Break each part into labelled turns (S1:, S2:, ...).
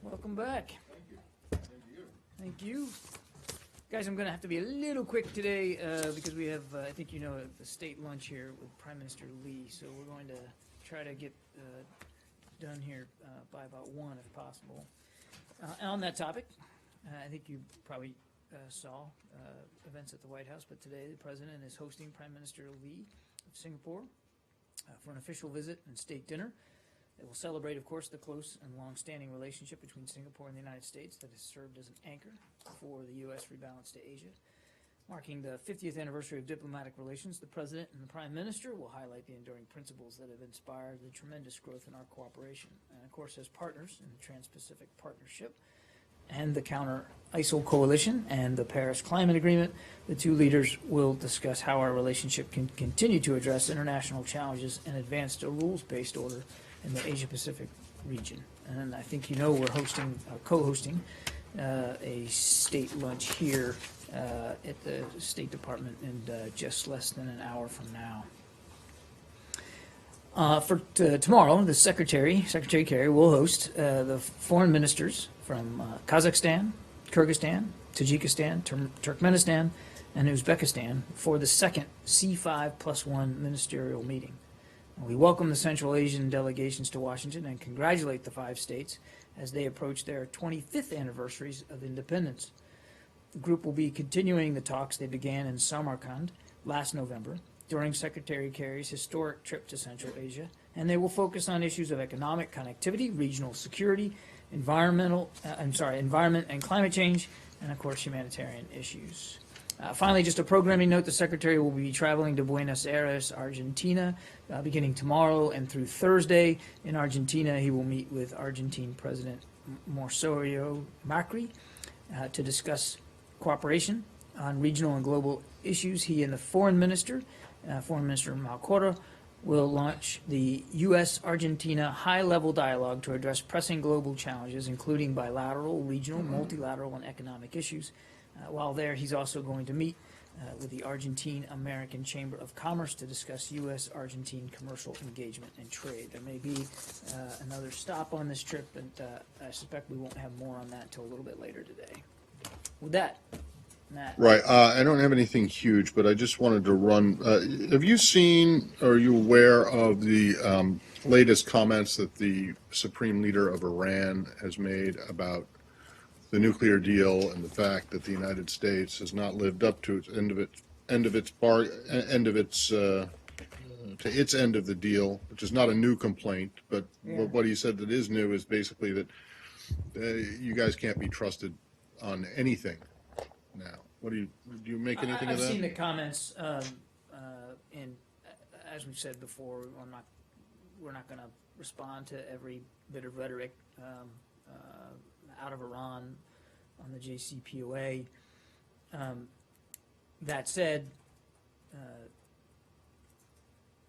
S1: Welcome back. Thank you. Guys, I'm going to have to be a little quick today because we have, I think you know, a state lunch here with Prime Minister Lee. So we're going to try to get done here by about 1 if possible. And on that topic, I think you probably saw events at the White House, but today the President is hosting Prime Minister Lee of Singapore for an official visit and state dinner. It will celebrate, of course, the close and long-standing relationship between Singapore and the United States that has served as an anchor for the U.S. rebalance to Asia. Marking the 50th anniversary of diplomatic relations, the President and the Prime Minister will highlight the enduring principles that have inspired the tremendous growth in our cooperation. And, of course, as partners in the Trans-Pacific Partnership and the Counter-ISIL Coalition and the Paris Climate Agreement, the two leaders will discuss how our relationship can continue to address international challenges and advance a rules-based order in the Asia-Pacific region. And I think you know we're co-hosting a state lunch here at the State Department in just less than an hour from now. For tomorrow, the Secretary Kerry, will host the foreign ministers from Kazakhstan, Kyrgyzstan, Tajikistan, Turkmenistan, and Uzbekistan for the second C5+1 ministerial meeting. We welcome the Central Asian delegations to Washington and congratulate the 5 states as they approach their 25th anniversaries of independence. The group will be continuing the talks they began in Samarkand last November during Secretary Kerry's historic trip to Central Asia, and they will focus on issues of economic connectivity, regional security, environment and climate change, and of course humanitarian issues. Finally, just a programming note, the Secretary will be traveling to Buenos Aires, Argentina, beginning tomorrow and through Thursday. In Argentina, he will meet with Argentine President Mauricio Macri to discuss cooperation on regional and global issues. He and the Foreign Minister Malcorra, will launch the U.S.-Argentina high-level dialogue to address pressing global challenges, including bilateral, regional, multilateral, and economic issues. While there, he's also going to meet with the Argentine-American Chamber of Commerce to discuss U.S.-Argentine commercial engagement and trade. There may be another stop on this trip, and I suspect we won't have more on that until a little bit later today. With that, Matt.
S2: Right. I don't have anything huge, but I just wanted to run. Have you seen, or are you aware of the latest comments that the Supreme Leader of Iran has made about the nuclear deal and the fact that the United States has not lived up to its end of the deal, which is not a new complaint, but what he said that is new is basically that you guys can't be trusted on anything now. What do you make anything of that?
S1: I've seen the comments, and as we've said before, we're not going to respond to every bit of rhetoric out of Iran on the JCPOA. That said,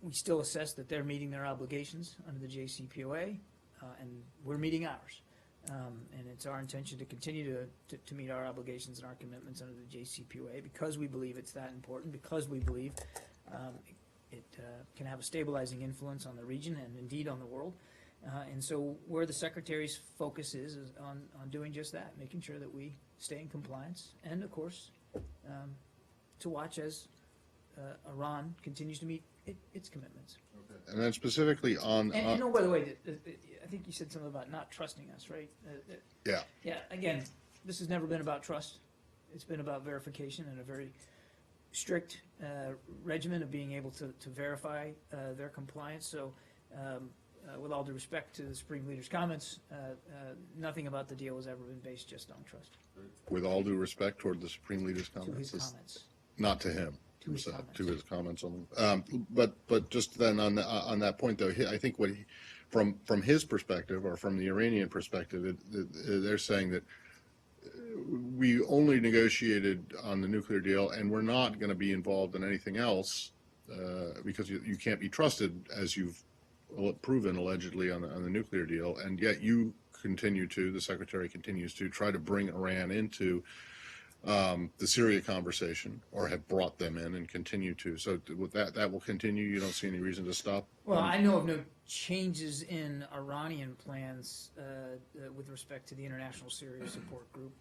S1: we still assess that they're meeting their obligations under the JCPOA, and we're meeting ours. And it's our intention to continue to meet our obligations and our commitments under the JCPOA because we believe it's that important, because we believe it can have a stabilizing influence on the region and indeed on the world. And so where the Secretary's focus is on doing just that, making sure that we stay in compliance and, of course, to watch as Iran continues to meet its commitments.
S2: Okay. And then specifically on...
S1: And by the way, I think you said something about not trusting us, right?
S2: Yeah.
S1: Yeah, again, this has never been about trust. It's been about verification and a very strict regimen of being able to verify their compliance. So with all due respect to the Supreme Leader's comments, nothing about the deal has ever been based just on trust.
S2: With all due respect toward the Supreme Leader's comments?
S1: To his comments.
S2: Not to him.
S1: To his comments.
S2: To his comments on them. But just then on that point, though, I think what from his perspective or from the Iranian perspective, they're saying that we only negotiated on the nuclear deal and we're not going to be involved in anything else because you can't be trusted, as you've proven allegedly on the nuclear deal, and yet you continue to, the Secretary continues to try to bring Iran into the Syria conversation, or have brought them in and continue to. So with that will continue. You don't see any reason to stop.
S1: Well, I know of no changes in Iranian plans with respect to the International Syria Support Group.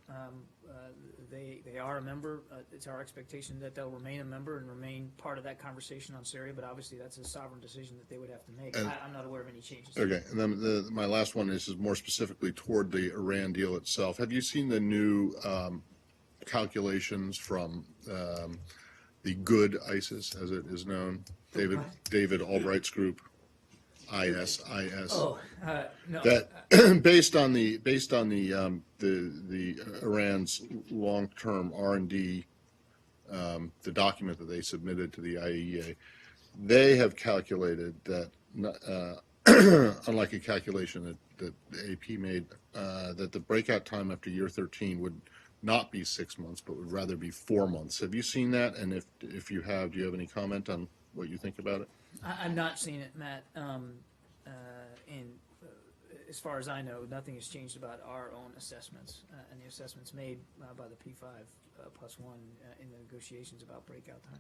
S1: They are a member. It's our expectation that they'll remain a member and remain part of that conversation on Syria, but obviously that's a sovereign decision that they would have to make. I'm not aware of any changes.
S2: Okay, and then my last one is more specifically toward the Iran deal itself. Have you seen the new calculations from the good ISIS, as it is known, David Albright's group, ISIS?
S1: Oh, no.
S2: That based on the Iran's long-term R&D, the document that they submitted to the IAEA, they have calculated that, unlike a calculation that the AP made, that the breakout time after year 13 would not be 6 months, but would rather be 4 months. Have you seen that? And if you have, do you have any comment on what you think about it?
S1: I've not seen it, Matt. As far as I know, nothing has changed about our own assessments and the assessments made by the P5 plus one in the negotiations about breakout time.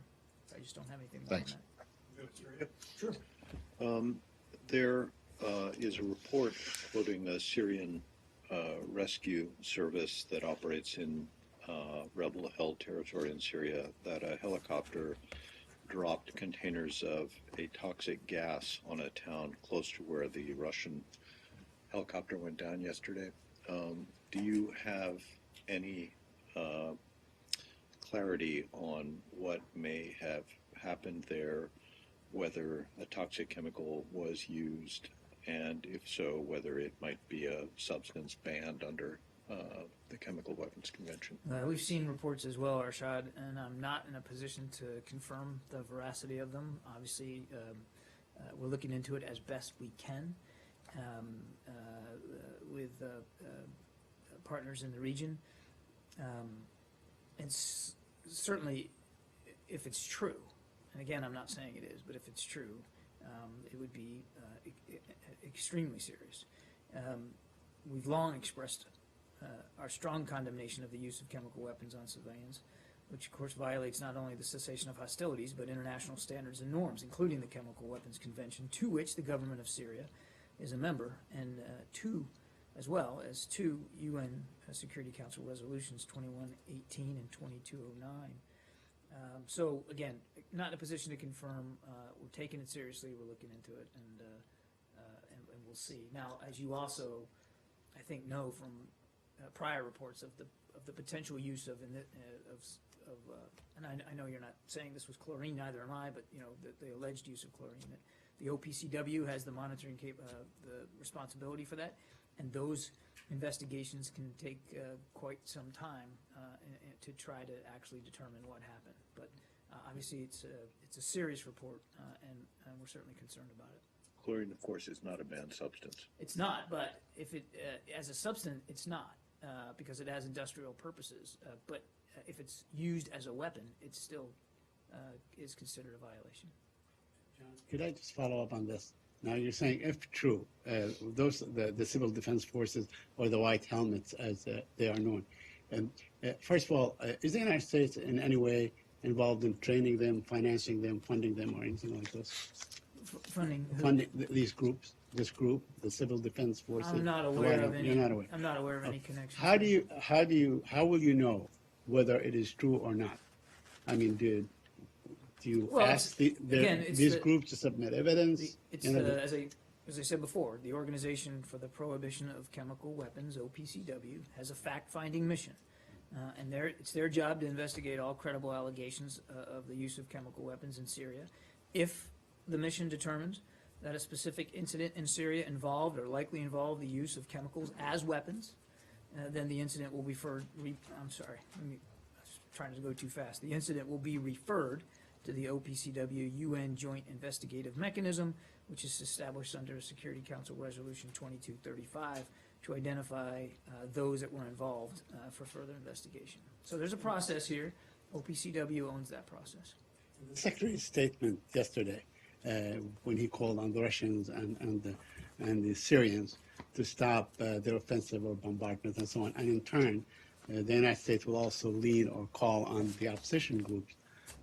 S1: I just don't have anything more
S2: Thanks.
S1: on that. Sure.
S3: There is a report quoting a Syrian rescue service that operates in rebel-held territory in Syria that a helicopter dropped containers of a toxic gas on a town close to where the Russian helicopter went down yesterday. Do you have any clarity on what may have happened there, whether a toxic chemical was used, and if so, whether it might be a substance banned under the Chemical Weapons Convention?
S1: We've seen reports as well, Arshad, and I'm not in a position to confirm the veracity of them. Obviously, we're looking into it as best we can with partners in the region. And certainly, if it's true, and again, I'm not saying it is, but if it's true, it would be extremely serious. We've long expressed our strong condemnation of the use of chemical weapons on civilians, which of course violates not only the cessation of hostilities, but international standards and norms, including the Chemical Weapons Convention, to which the government of Syria is a member, and as well as two UN Security Council resolutions, 2118 and 2209. So again, not in a position to confirm. We're taking it seriously. We're looking into it, and we'll see. Now, as you also, I think, know from prior reports of the potential use of and I know you're not saying this was chlorine, neither am I, but you know the alleged use of chlorine. The OPCW has the monitoring the responsibility for that, and those investigations can take quite some time to try to actually determine what happened. But obviously, it's a serious report, and we're certainly concerned about it.
S3: Chlorine, of course, is not a banned substance.
S1: It's not, but if it as a substance, it's not because it has industrial purposes. But if it's used as a weapon, it still is considered a violation.
S4: John, could I just follow up on this? Now you're saying, if true, the civil defense forces or the white helmets, as they are known, and first of all, is the United States in any way involved in training them, financing them, funding them, or anything like this?
S1: Funding
S4: these groups, this group, the civil defense forces.
S1: I'm not aware of any.
S4: You're not aware.
S1: I'm not aware of any connection.
S4: How will you know whether it is true or not? I mean, do you ask these groups to submit evidence?
S1: As I said before, the Organization for the Prohibition of Chemical Weapons, OPCW, has a fact-finding mission, and it's their job to investigate all credible allegations of the use of chemical weapons in Syria. If the mission determines that a specific incident in Syria involved or likely involved the use of chemicals as weapons, then the incident will be I'm sorry, I was trying to go too fast. The incident will be referred to the OPCW UN Joint Investigative Mechanism, which is established under Security Council Resolution 2235 to identify those that were involved for further investigation. So there's a process here. OPCW owns that process.
S4: The Secretary's statement yesterday, when he called on the Russians and the Syrians to stop their offensive or bombardment and so on, and in turn the United States will also lead or call on the opposition groups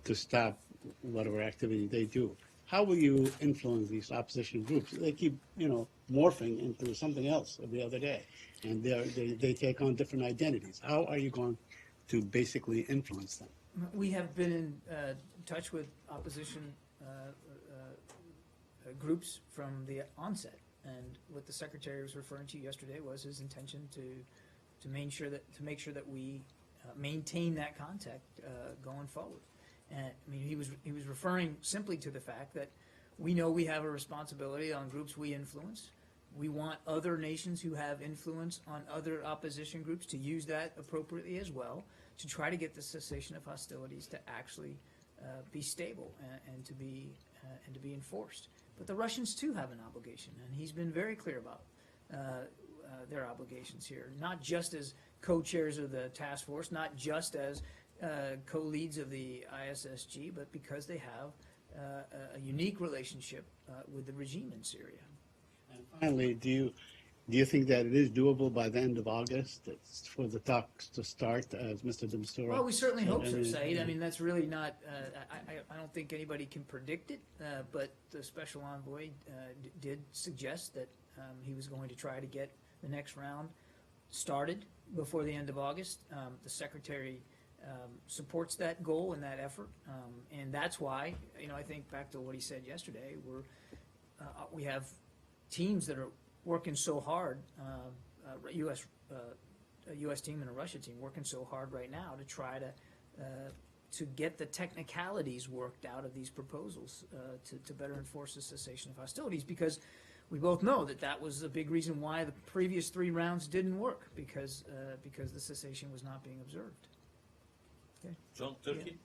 S4: to stop whatever activity they do. How will you influence these opposition groups? They keep, morphing into something else every other day, and they take on different identities. How are you going to basically influence them?
S1: We have been in touch with opposition groups from the onset, and what the secretary was referring to yesterday was his intention to make sure that we maintain that contact going forward. And I mean, he was referring simply to the fact that we know we have a responsibility on groups we influence. We want other nations who have influence on other opposition groups to use that appropriately as well, to try to get the cessation of hostilities to actually be stable and to be enforced. But the Russians too have an obligation, and he's been very clear about their obligations here, not just as co-chairs of the task force, not just as co-leads of the ISSG, but because they have a unique relationship with the regime in Syria.
S4: And finally, do you think that it is doable by the end of August for the talks to start, as Mr. de Mistura?
S1: Well, we certainly hope so,
S4: I mean,
S1: Said. I mean, that's really not, I don't think anybody can predict it, but the special envoy did suggest that he was going to try to get the next round started before the end of August. The secretary supports that goal and that effort, and that's why, I think back to what he said yesterday, we have teams that are working so hard, a U.S. team and a Russia team working so hard right now to try to get the technicalities worked out of these proposals to better enforce the cessation of hostilities, because we both know that was a big reason why the previous 3 rounds didn't work, because the cessation was not being observed. Okay.
S5: John, Turkey?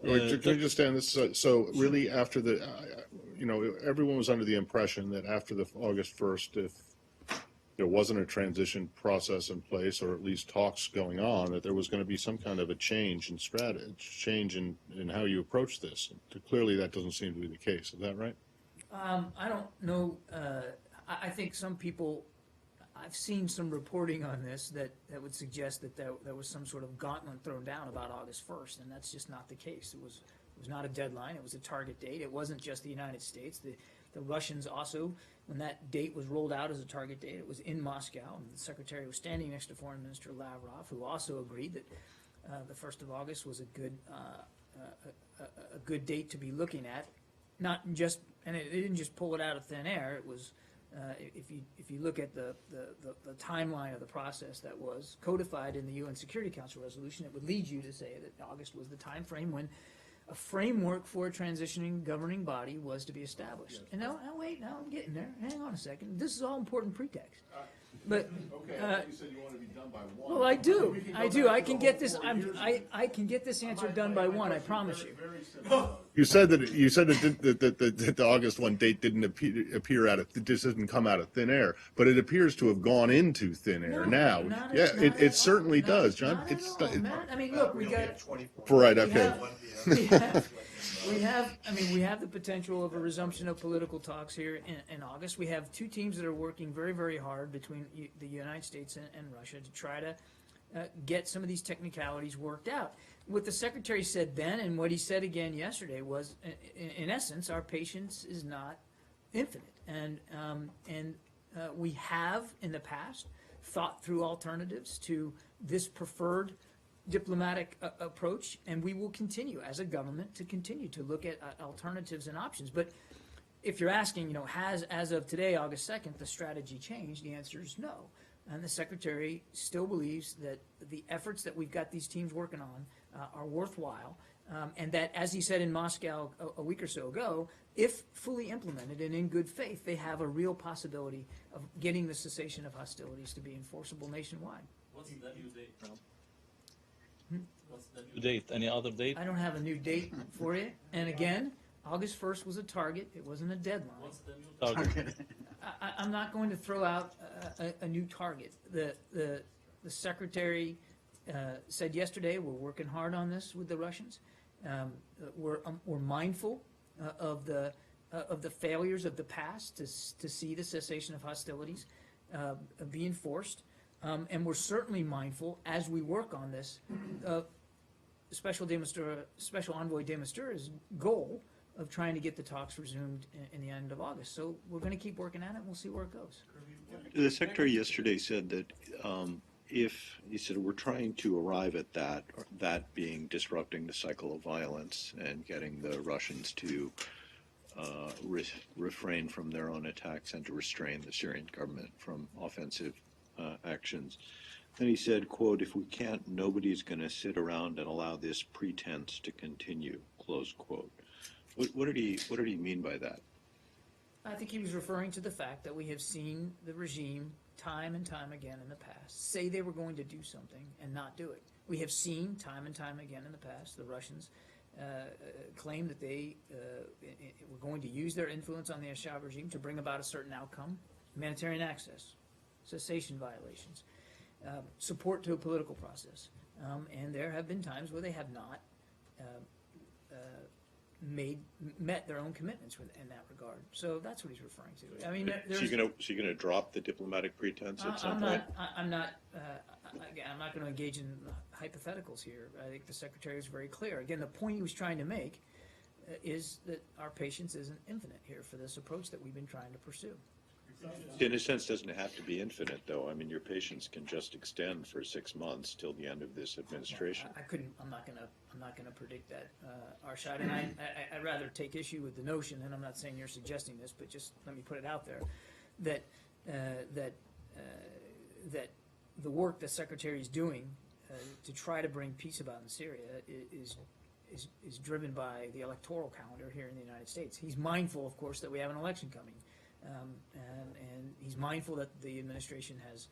S2: Wait, can I just stand this? So really, after everyone was under the impression that after the August 1st, if there wasn't a transition process in place, or at least talks going on, that there was going to be some kind of a change in strategy, change in how you approach this. Clearly, that doesn't seem to be the case. Is that right?
S1: I don't know. I think some people, I've seen some reporting on this that would suggest that there was some sort of gauntlet thrown down about August 1st, and that's just not the case. It was not a deadline. It was a target date. It wasn't just the United States. The Russians also, when that date was rolled out as a target date, it was in Moscow, and the secretary was standing next to Foreign Minister Lavrov, who also agreed that the 1st of August was a good date to be looking at. Not just, and it didn't just pull it out of thin air. It was, if you look at the timeline of the process that was codified in the UN Security Council resolution, it would lead you to say that August was the time frame when a framework for a transitioning governing body was to be established. And now I'm getting there. Hang on a second. This is all important pretext. But
S2: you said you want to be done by 1.
S1: well, I do. I can get this. I can get this answer done by 1. I promise you.
S2: You said that the August 1 date didn't appear it just didn't come out of thin air, but it appears to have gone into thin air now. It certainly does, John.
S1: Matt, I mean, look, we got.
S2: Right. Okay.
S1: We have the potential of a resumption of political talks here in August. We have 2 teams that are working very, very hard between the United States and Russia to try to get some of these technicalities worked out. What the secretary said then and what he said again yesterday was, in essence, our patience is not infinite. And we have, in the past, thought through alternatives to this preferred diplomatic approach, and we will continue as a government to continue to look at alternatives and options. But if you're asking, has, as of today, August 2nd, the strategy changed? The answer is no. And the secretary still believes that the efforts that we've got these teams working on are worthwhile, and that, as he said in Moscow a week or so ago, if fully implemented and in good faith, they have a real possibility of getting the cessation of hostilities to be enforceable nationwide.
S5: What's the new date now? What's the new date? Any other date?
S1: I don't have a new date for you. And again, August 1st was a target. It wasn't a deadline.
S5: What's the new target?
S1: I'm not going to throw out a new target. The secretary said yesterday, we're working hard on this with the Russians. We're mindful of the failures of the past to see the cessation of hostilities be enforced. And we're certainly mindful, as we work on this, of Special Envoy de Mistura's goal of trying to get the talks resumed in the end of August. So we're going to keep working at it, and we'll see where it goes.
S3: The secretary yesterday said that he said we're trying to arrive at that being disrupting the cycle of violence and getting the Russians to refrain from their own attacks and to restrain the Syrian government from offensive actions. Then he said, quote, if we can't, nobody's going to sit around and allow this pretense to continue, close quote. What did he mean by that?
S1: I think he was referring to the fact that we have seen the regime time and time again in the past say they were going to do something and not do it. We have seen time and time again in the past the Russians claim that they were going to use their influence on the Assad regime to bring about a certain outcome: humanitarian access, cessation violations, support to a political process. And there have been times where they have not met their own commitments in that regard. So that's what he's referring to. I mean,
S3: Is he going to drop the diplomatic pretense at some point?
S1: I'm not going to engage in hypotheticals here. I think the secretary was very clear. Again, the point he was trying to make is that our patience isn't infinite here for this approach that we've been trying to pursue.
S3: In a sense, doesn't have to be infinite, though. I mean, your patience can just extend for 6 months till the end of this administration.
S1: I'm not gonna predict that, Arshad, and I'd rather take issue with the notion, and I'm not saying you're suggesting this, but just let me put it out there, that the work the secretary is doing to try to bring peace about in Syria is driven by the electoral calendar here in the United States. He's mindful, of course, that we have an election coming. And he's mindful that the administration has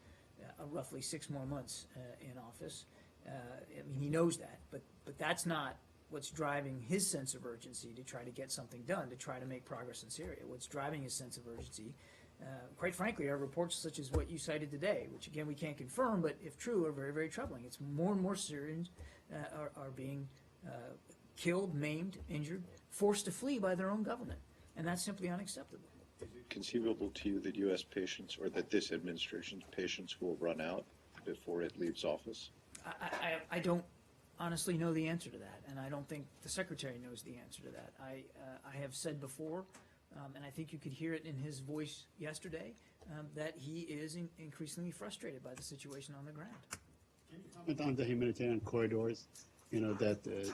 S1: roughly 6 more months in office. I mean, he knows that, but that's not what's driving his sense of urgency to try to get something done, to try to make progress in Syria. What's driving his sense of urgency, quite frankly, are reports such as what you cited today, which again we can't confirm, but if true, are very, very troubling. It's more and more Syrians are being killed, maimed, injured, forced to flee by their own government, and that's simply unacceptable.
S3: Is it conceivable to you that U.S. patience, or that this administration's patience, will run out before it leaves office?
S1: I don't honestly know the answer to that, and I don't think the secretary knows the answer to that. I have said before, and I think you could hear it in his voice yesterday, that he is increasingly frustrated by the situation on the ground.
S4: Comment on the humanitarian corridors, that the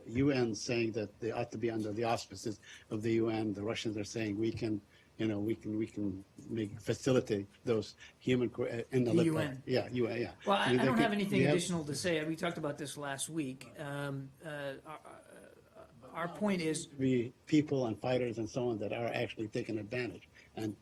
S4: UN saying that they ought to be under the auspices of the UN. The Russians are saying we can facilitate those human in the
S1: UN.
S4: Yeah, UN. Yeah.
S1: Well, I don't have anything additional to say. We talked about this last week. Our point is,
S4: the people and fighters and so on that are actually taking advantage and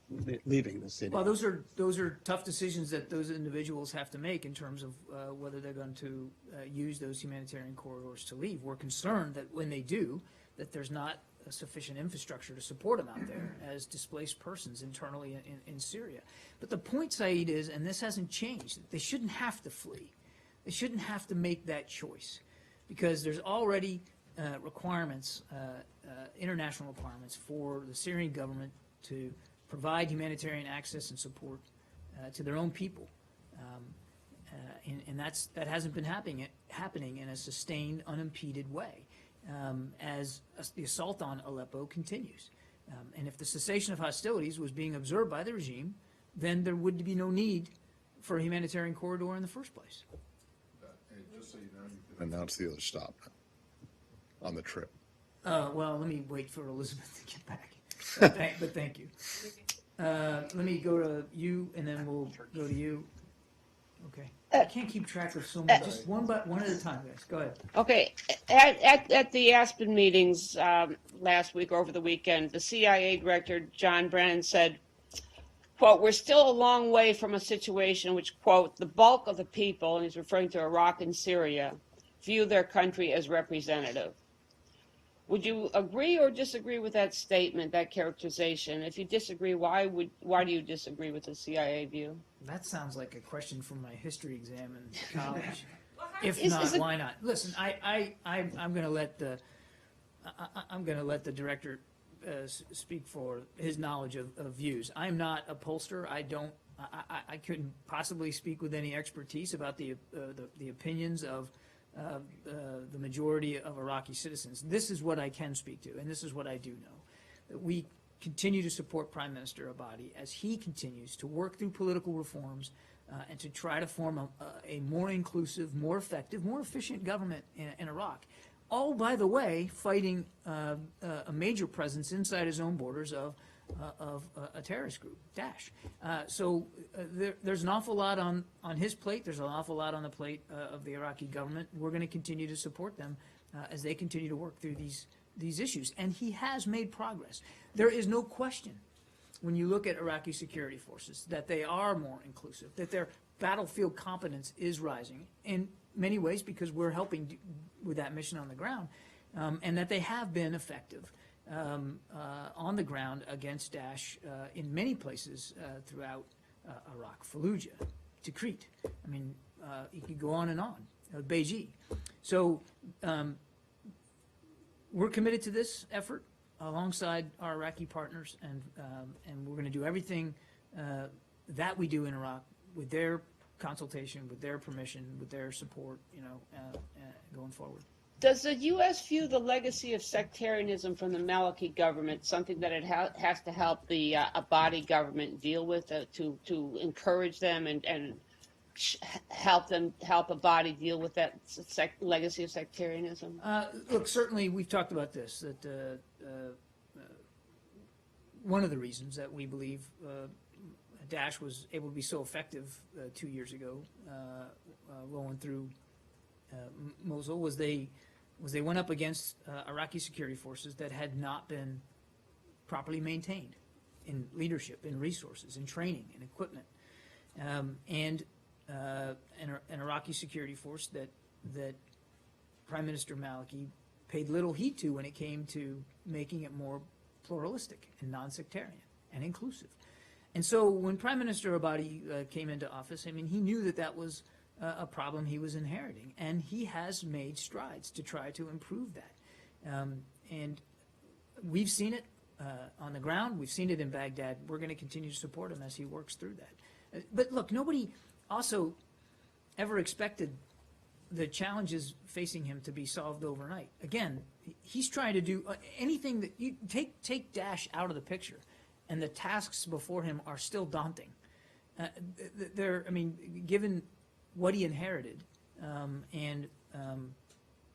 S4: leaving the city.
S1: well, those are tough decisions that those individuals have to make in terms of whether they're going to use those humanitarian corridors to leave. We're concerned that when they do, that there's not a sufficient infrastructure to support them out there as displaced persons internally in Syria. But the point, Saeed, is, and this hasn't changed, they shouldn't have to flee. They shouldn't have to make that choice, because there's already requirements, international requirements for the Syrian government to provide humanitarian access and support to their own people. And that hasn't been happening in a sustained, unimpeded way as the assault on Aleppo continues. And if the cessation of hostilities was being observed by the regime, then there would be no need for a humanitarian corridor in the first place.
S2: And just so you know, you can announce the other stop on the trip.
S1: Well, let me wait for Elizabeth to get back. But thank you. Let me go to you, and then we'll go to you. Okay. I can't keep track of so many. Just one at a time, guys. Go ahead.
S6: Okay. At the Aspen meetings last week or over the weekend, the CIA director, John Brennan, said, quote, we're still a long way from a situation in which, quote, the bulk of the people, and he's referring to Iraq and Syria, view their country as representative. Would you agree or disagree with that statement, that characterization? If you disagree, why do you disagree with the CIA view?
S1: That sounds like a question from my history exam in college. If
S6: Is
S1: not,
S6: it-
S1: why not? Listen, I'm going to let the director speak for his knowledge of views. I'm not a pollster. I couldn't possibly speak with any expertise about the opinions of the majority of Iraqi citizens. This is what I can speak to, and this is what I do know. That we continue to support Prime Minister Abadi as he continues to work through political reforms and to try to form a more inclusive, more effective, more efficient government in Iraq. All, by the way, fighting a major presence inside his own borders of a terrorist group, Daesh. There's an awful lot on his plate. There's an awful lot on the plate of the Iraqi government. We're going to continue to support them as they continue to work through these issues. And he has made progress. There is no question, when you look at Iraqi security forces, that they are more inclusive, that their battlefield competence is rising in many ways because we're helping with that mission on the ground, and that they have been effective on the ground against Daesh in many places throughout Iraq, Fallujah, Tikrit. I mean, you could go on and on, Beiji. So we're committed to this effort alongside our Iraqi partners, and we're going to do everything that we do in Iraq with their consultation, with their permission, with their support, going forward.
S6: Does the U.S. view the legacy of sectarianism from the Maliki government something that it has to help the Abadi government deal with, to encourage them and help Abadi deal with that legacy of sectarianism?
S1: Look, certainly we've talked about this, that one of the reasons that we believe Daesh was able to be so effective 2 years ago, rolling through Mosul, was they went up against Iraqi security forces that had not been properly maintained in leadership, in resources, in training, in equipment, and an Iraqi security force that Prime Minister Maliki paid little heed to when it came to making it more pluralistic and non-sectarian and inclusive. And so when Prime Minister Abadi came into office, I mean, he knew that was a problem he was inheriting, and he has made strides to try to improve that. And we've seen it on the ground. We've seen it in Baghdad. We're going to continue to support him as he works through that. But look, nobody also ever expected the challenges facing him to be solved overnight. Again, he's trying to do anything that you take Daesh out of the picture, and the tasks before him are still daunting. Given what he inherited and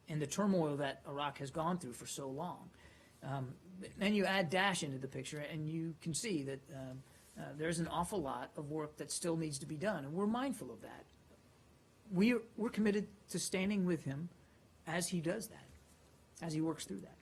S1: the turmoil that Iraq has gone through for so long. Then you add Daesh into the picture, and you can see that there's an awful lot of work that still needs to be done, and we're mindful of that. We're committed to standing with him as he does that, as he works through that.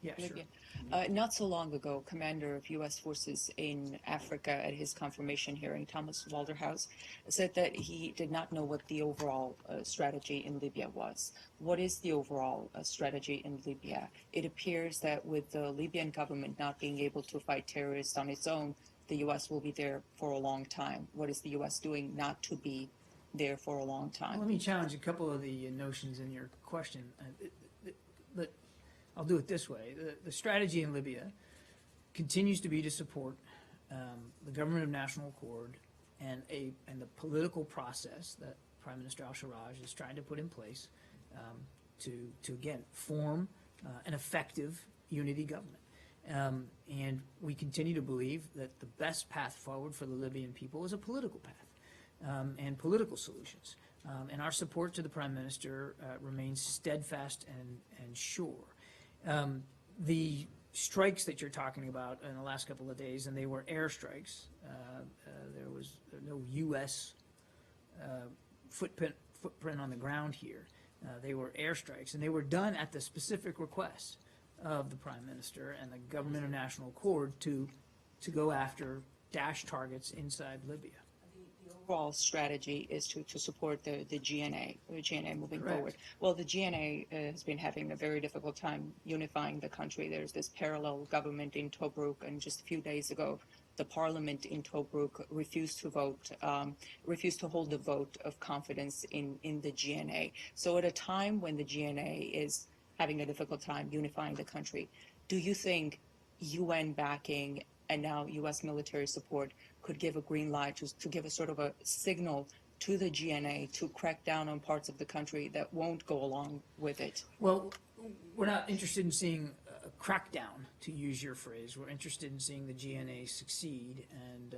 S1: Yeah, sure.
S7: Not so long ago, Commander of U.S. Forces in Africa at his confirmation hearing, Thomas Walderhouse, said that he did not know what the overall strategy in Libya was. What is the overall strategy in Libya? It appears that with the Libyan government not being able to fight terrorists on its own, the U.S. will be there for a long time. What is the U.S. doing not to be there for a long time?
S1: Let me challenge a couple of the notions in your question. But I'll do it this way. The strategy in Libya continues to be to support the government of national accord and the political process that Prime Minister al-Sarraj is trying to put in place to again, form an effective unity government. And we continue to believe that the best path forward for the Libyan people is a political path and political solutions. And our support to the Prime Minister remains steadfast and sure. The strikes that you're talking about in the last couple of days, and they were airstrikes. There was no U.S. footprint on the ground here. They were airstrikes, and they were done at the specific request of the Prime Minister and the government of national accord to go after Daesh targets inside Libya.
S7: The overall strategy is to support the GNA moving
S1: Correct.
S7: forward. Well, the GNA has been having a very difficult time unifying the country. There's this parallel government in Tobruk, and just a few days ago, the parliament in Tobruk refused to hold a vote of confidence in the GNA. So at a time when the GNA is having a difficult time unifying the country, do you think UN backing and now U.S. military support could give a green light to give a sort of a signal to the GNA to crack down on parts of the country that won't go along with it?
S1: Well, we're not interested in seeing a crackdown, to use your phrase. We're interested in seeing the GNA succeed, and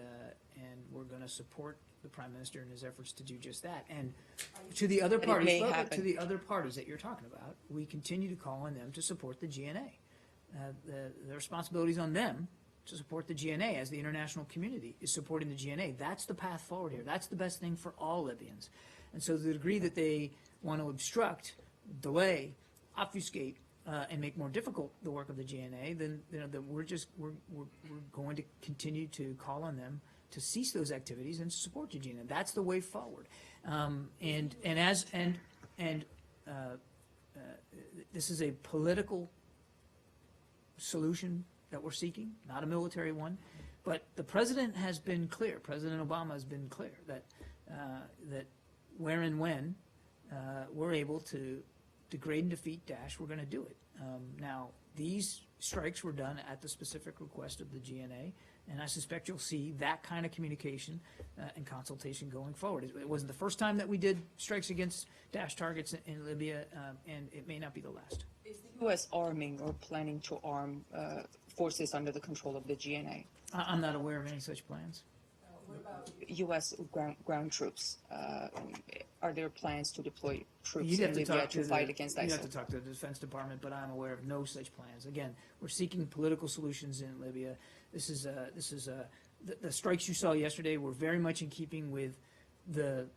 S1: we're going to support the Prime Minister in his efforts to do just that. And to the other
S7: But it
S1: parties,
S7: may
S1: to
S7: happen.
S1: the other parties that you're talking about, we continue to call on them to support the GNA. The responsibilities on them to support the GNA as the international community is supporting the GNA. That's the path forward here. That's the best thing for all Libyans. And so to the degree that they want to obstruct, delay, obfuscate, and make more difficult the work of the GNA, then we're going to continue to call on them to cease those activities and support the GNA. That's the way forward. This is a political solution that we're seeking, not a military one. But the president has been clear. President Obama has been clear that where and when we're able to degrade and defeat Daesh, we're going to do it. Now, these strikes were done at the specific request of the GNA, and I suspect you'll see that kind of communication and consultation going forward. It wasn't the first time that we did strikes against Daesh targets in Libya, and it may not be the last.
S7: Is the U.S. arming or planning to arm forces under the control of the GNA?
S1: I'm not aware of any such plans.
S7: U.S. ground troops. Are there plans to deploy troops
S1: You'd
S7: in
S1: have to
S7: Libya
S1: talk
S7: to
S1: to
S7: fight against
S1: You'd
S7: ISIL?
S1: have to talk to the Defense Department, but I'm aware of no such plans. Again, we're seeking political solutions in Libya. The strikes you saw yesterday were very much in keeping with the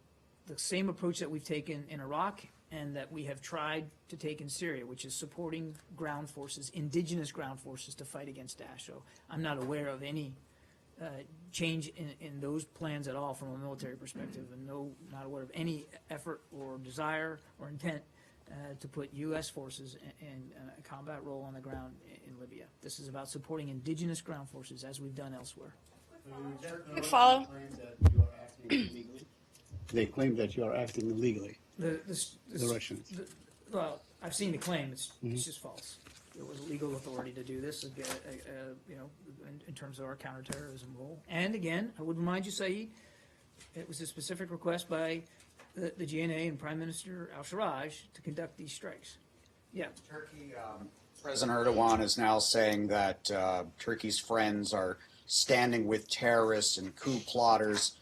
S1: same approach that we've taken in Iraq and that we have tried to take in Syria, which is supporting ground forces, indigenous ground forces, to fight against Daesh. So I'm not aware of any change in those plans at all from a military perspective, and not aware of any effort or desire or intent to put U.S. forces in a combat role on the ground in Libya. This is about supporting indigenous ground forces, as we've done elsewhere.
S6: Follow.
S4: They claim that you are acting illegally,
S1: The
S4: Russians.
S1: Well, I've seen the claim. It's just false. There was legal authority to do this, in terms of our counterterrorism role. And again, I would remind you, Saeed, it was a specific request by the GNA and Prime Minister al-Sarraj to conduct these strikes. Yeah.
S8: Turkey, President Erdogan is now saying that Turkey's friends are standing with terrorists and coup plotters.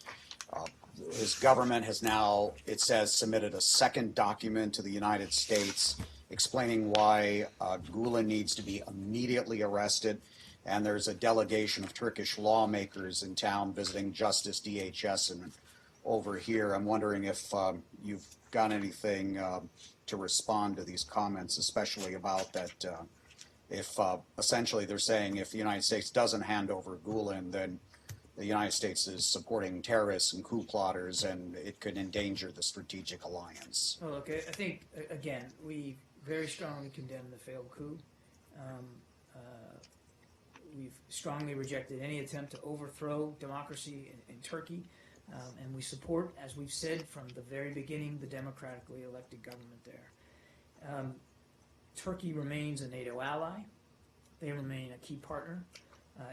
S8: His government has now, it says, submitted a second document to the United States explaining why Gulen needs to be immediately arrested. And there's a delegation of Turkish lawmakers in town visiting Justice DHS and over here. I'm wondering if you've got anything to respond to these comments, especially about that if essentially they're saying if the United States doesn't hand over Gulen, then the United States is supporting terrorists and coup plotters, and it could endanger the strategic alliance.
S1: Well, look, I think, again, we very strongly condemn the failed coup. We've strongly rejected any attempt to overthrow democracy in Turkey, and we support, as we've said from the very beginning, the democratically elected government there. Turkey remains a NATO ally. They remain a key partner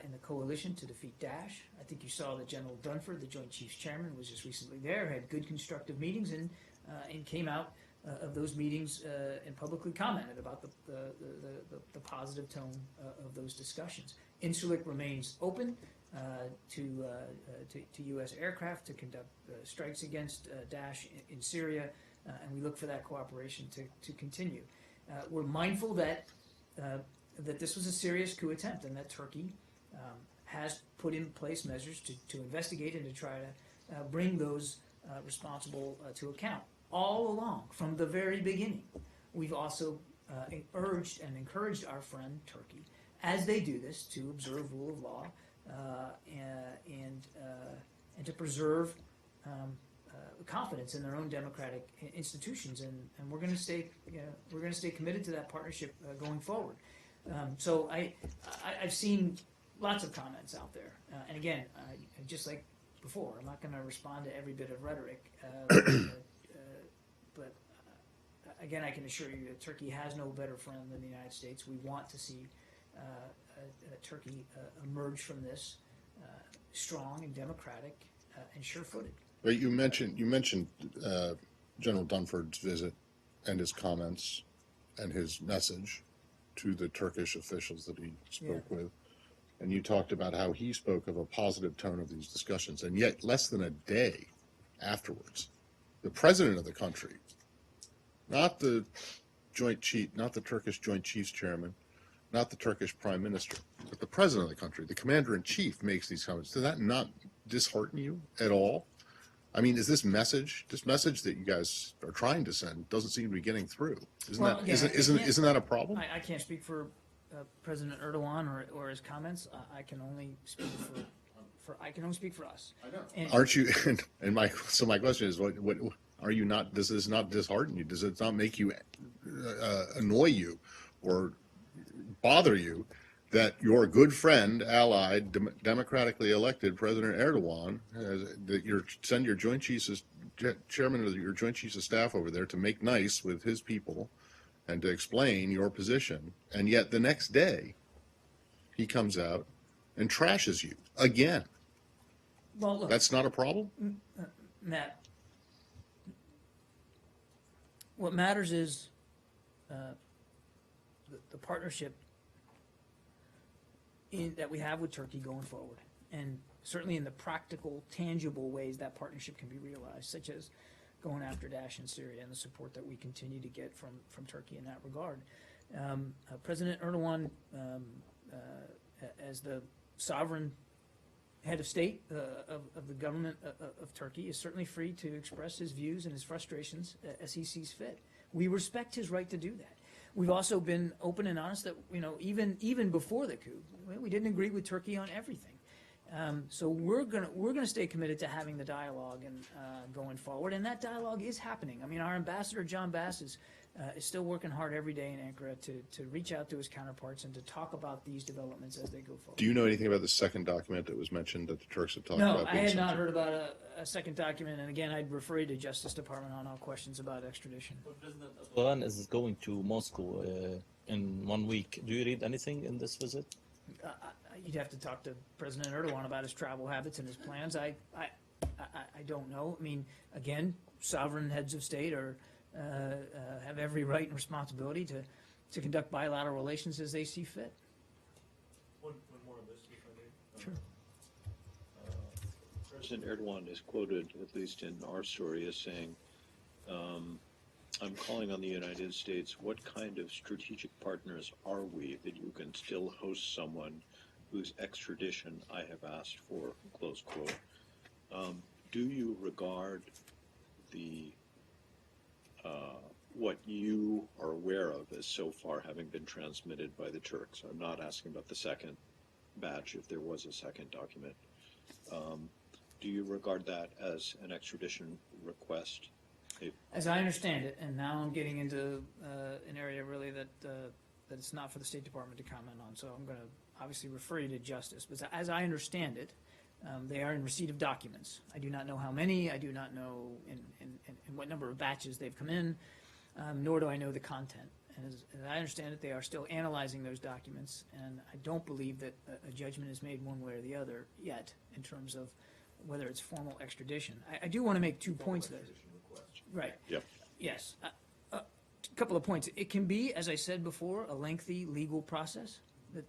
S1: in the coalition to defeat Daesh. I think you saw that General Dunford, the Joint Chiefs Chairman, was just recently there, had good constructive meetings, and came out of those meetings and publicly commented about the positive tone of those discussions. Incirlik remains open to U.S. aircraft to conduct strikes against Daesh in Syria, and we look for that cooperation to continue. We're mindful that this was a serious coup attempt, and that Turkey has put in place measures to investigate and to try to bring those responsible to account. All along, from the very beginning, we've also urged and encouraged our friend Turkey, as they do this, to observe rule of law and to preserve confidence in their own democratic institutions, and we're going to stay committed to that partnership going forward. So I've seen lots of comments out there, and again, just like before, I'm not going to respond to every bit of rhetoric, but again, I can assure you that Turkey has no better friend than the United States. We want to see Turkey emerge from this strong and democratic and sure-footed.
S2: Right, you mentioned General Dunford's visit and his comments and his message to the Turkish officials that he spoke with. And you talked about how he spoke of a positive tone of these discussions. And yet, less than a day afterwards, the president of the country, not the Turkish Joint Chiefs Chairman, not the Turkish Prime Minister, but the president of the country, the commander-in-chief, makes these comments. Does that not dishearten you at all? I mean, is this message that you guys are trying to send doesn't seem to be getting through? Isn't that a problem?
S1: I can't speak for President Erdogan or his comments. I can only speak for us.
S2: I know.
S1: And-
S2: Aren't you? And my question is, what are you not? Does this not dishearten you? Does it not make you annoy you or bother you that your good friend, allied, democratically elected President Erdogan, that send your Joint Chiefs, chairman of your Joint Chiefs of Staff over there to make nice with his people and to explain your position, and yet the next day he comes out and trashes you again?
S1: Well, look,
S2: That's not a problem?
S1: Matt, what matters is the partnership that we have with Turkey going forward, and certainly in the practical, tangible ways that partnership can be realized, such as going after Daesh in Syria and the support that we continue to get from Turkey in that regard. President Erdogan, as the sovereign head of state of the government of Turkey, is certainly free to express his views and his frustrations as he sees fit. We respect his right to do that. We've also been open and honest that, even before the coup, we didn't agree with Turkey on everything. So we're gonna stay committed to having the dialogue and going forward, and that dialogue is happening. I mean, our ambassador John Bass is still working hard every day in Ankara to reach out to his counterparts and to talk about these developments as they go forward.
S2: Do you know anything about the second document that was mentioned that the Turks have talked
S1: No,
S2: about?
S1: I had not heard about a second document, and again, I'd refer you to Justice Department on all questions about extradition.
S5: President Erdogan is going to Moscow in 1 week. Do you read anything in this visit?
S1: You'd have to talk to President Erdogan about his travel habits and his plans. I don't know. I mean, again, sovereign heads of state have every right and responsibility to conduct bilateral relations as they see fit.
S5: One more on this, if I may.
S1: Sure.
S3: President Erdogan is quoted, at least in our story, as saying, I'm calling on the United States, what kind of strategic partners are we that you can still host someone whose extradition I have asked for, close quote. Do you regard what you are aware of as so far having been transmitted by the Turks? I'm not asking about the second batch, if there was a second document. Do you regard that as an extradition request?
S1: As I understand it, and now I'm getting into an area really that it's not for the State Department to comment on, so I'm going to obviously refer you to Justice. But as I understand it, they are in receipt of documents. I do not know how many. I do not know in what number of batches they've come in, nor do I know the content. And as I understand it, they are still analyzing those documents, and I don't believe that a judgment is made one way or the other yet in terms of whether it's formal extradition. I do want to make 2 points there. Right.
S3: Yep.
S1: Yes. A couple of points. It can be, as I said before, a lengthy legal process,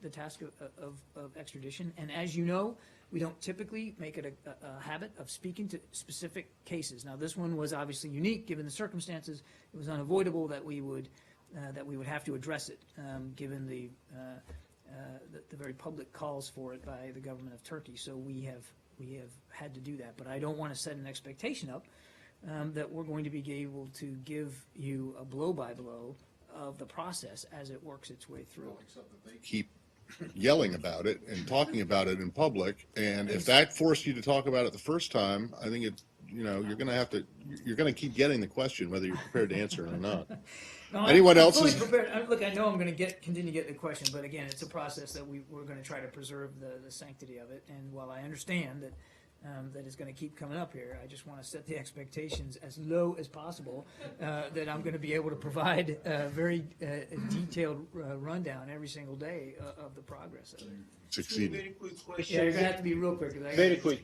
S1: the task of extradition. And as you know, we don't typically make it a habit of speaking to specific cases. Now, this one was obviously unique given the circumstances. It was unavoidable that we would have to address it, given the very public calls for it by the government of Turkey. So we have had to do that. But I don't want to set an expectation up that we're going to be able to give you a blow-by-blow of the process as it works its way through.
S2: Except that they keep yelling about it and talking about it in public, and if that forced you to talk about it the first time, I think you're going to keep getting the question whether you're prepared to answer it or not.
S1: No,
S2: Anyone
S1: I'm
S2: else
S1: fully
S2: is-
S1: prepared. Look, I know I'm going to continue to get the question, but again, it's a process that we're going to try to preserve the sanctity of it. And while I understand that that is going to keep coming up here. I just want to set the expectations as low as possible, that I'm going to be able to provide a very detailed rundown every single day of the progress of it.
S2: Succeeded.
S9: Very quick
S1: Yeah, you're
S9: question.
S1: going to have to be real quick. 'Cause I-
S9: Very quick.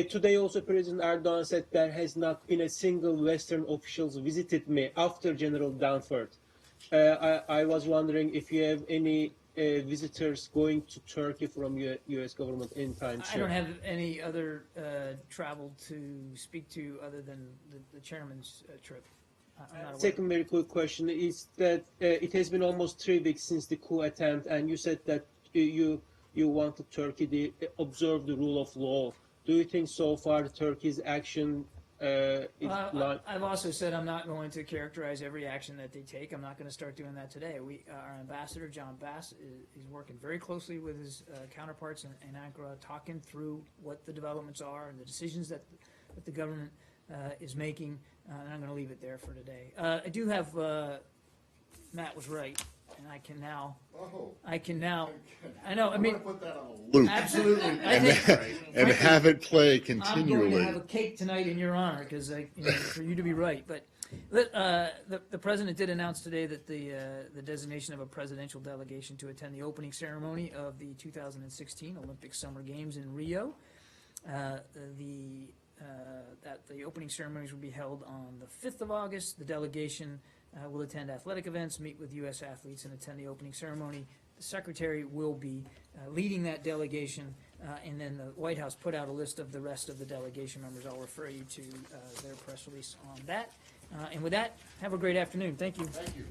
S9: Today also President Erdogan said there has not been a single Western officials visited me after General Danford. I was wondering if you have any visitors going to Turkey from U.S. government anytime
S1: I
S9: soon.
S1: don't have any other travel to speak to other than the chairman's trip. I'm not aware.
S9: Second very quick question is that it has been almost 3 weeks since the coup attempt, and you said that you wanted Turkey to observe the rule of law. Do you think so far Turkey's action is not?
S1: I've also said I'm not going to characterize every action that they take. I'm not going to start doing that today. Our ambassador, John Bass, is working very closely with his counterparts in Ankara, talking through what the developments are and the decisions that the government is making, and I'm going to leave it there for today. I do have, Matt was right, and I can now, I know, I mean,
S2: Put that on a loop
S1: absolutely. I think,
S2: and have it play
S1: I'm going to
S2: continually.
S1: have a cake tonight in your honor, because for you to be right. But the president did announce today that the designation of a presidential delegation to attend the opening ceremony of the 2016 Olympic Summer Games in Rio. That the opening ceremonies will be held on the 5th of August. The delegation will attend athletic events, meet with U.S. athletes, and attend the opening ceremony. The secretary will be leading that delegation, and then the White House put out a list of the rest of the delegation members. I'll refer you to their press release on that. And with that, have a great afternoon. Thank you.
S2: Thank you.